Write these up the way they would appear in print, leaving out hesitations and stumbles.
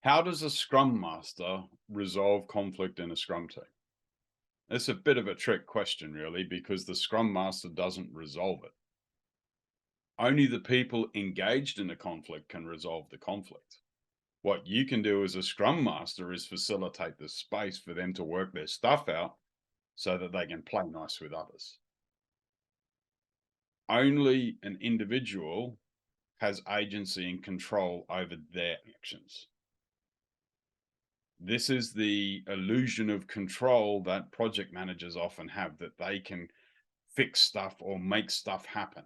How does a Scrum Master resolve conflict in a Scrum team? It's a bit of a trick question, really, because the Scrum Master doesn't resolve it. Only the people engaged in a conflict can resolve the conflict. What you can do as a Scrum Master is facilitate the space for them to work their stuff out so that they can play nice with others. Only an individual has agency and control over their actions. This is the illusion of control that project managers often have, that they can fix stuff or make stuff happen.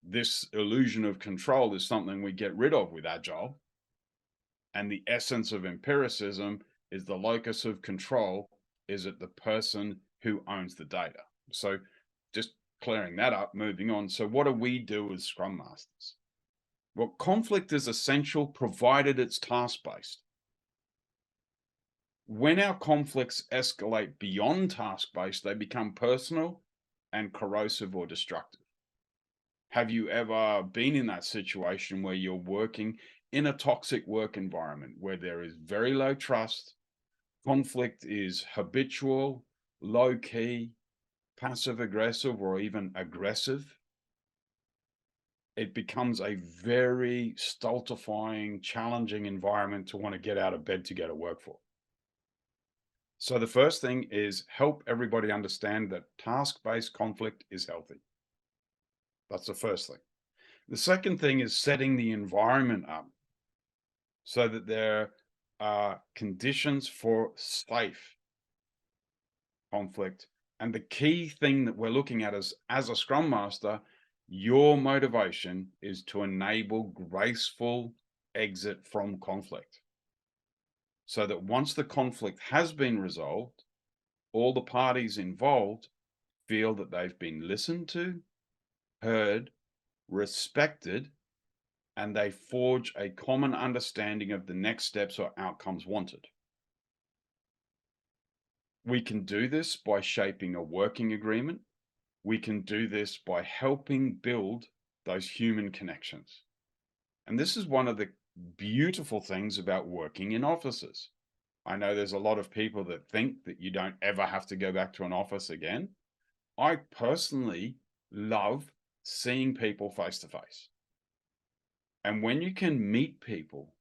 This illusion of control is something we get rid of with Agile. And the essence of empiricism is the locus of control is it the person who owns the data. So just clearing that up, moving on. So what do we do as Scrum Masters? Well, conflict is essential provided it's task-based. When our conflicts escalate beyond task-based, they become personal and corrosive or destructive. Have you ever been in that situation where you're working in a toxic work environment where there is very low trust, conflict is habitual, low key, passive aggressive, or even aggressive? It becomes a very stultifying, challenging environment to want to get out of bed to go to work for. So the first thing is help everybody understand that task-based conflict is healthy. That's the first thing. The second thing is setting the environment up so that there are conditions for safe conflict. And the key thing that we're looking at is, as a Scrum Master, your motivation is to enable graceful exit from conflict. So that once the conflict has been resolved, all the parties involved feel that they've been listened to, heard, respected, and they forge a common understanding of the next steps or outcomes wanted. We can do this by shaping a working agreement. We can do this by helping build those human connections. And this is one of the beautiful things about working in offices. I know there's a lot of people that think that you don't ever have to go back to an office again. I personally love seeing people face to face. And when you can meet people,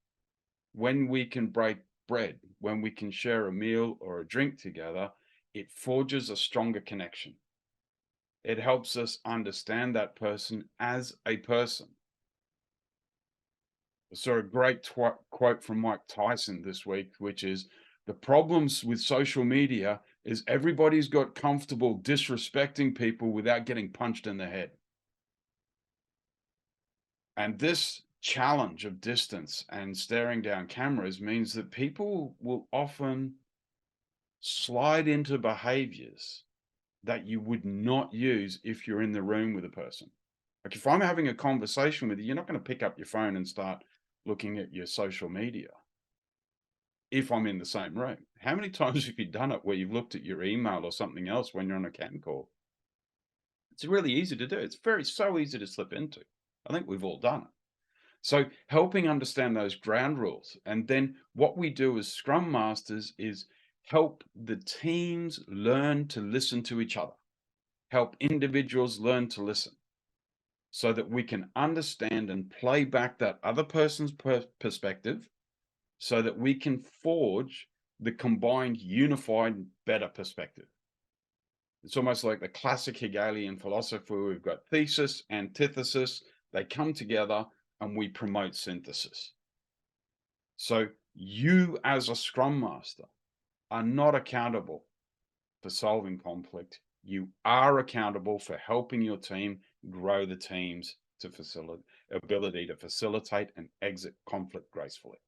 when we can break bread, when we can share a meal or a drink together, it forges a stronger connection. It helps us understand that person as a person. I saw a great quote from Mike Tyson this week, which is, the problems with social media is everybody's got comfortable disrespecting people without getting punched in the head. And this challenge of distance and staring down cameras means that people will often slide into behaviors that you would not use if you're in the room with a person. Like if I'm having a conversation with you, you're not going to pick up your phone and start looking at your social media if I'm in the same room. How many times have you done it where you've looked at your email or something else when you're on a cam call? It's really easy to do. It's so easy to slip into. I think we've all done it. So helping understand those ground rules. And then what we do as Scrum Masters is help the teams learn to listen to each other, help individuals learn to listen so that we can understand and play back that other person's perspective so that we can forge the combined, unified, better perspective. It's almost like the classic Hegelian philosophy. We've got thesis, antithesis, they come together and we promote synthesis. So you as a Scrum Master are not accountable for solving conflict. You are accountable for helping your team grow the team's ability to facilitate and exit conflict gracefully.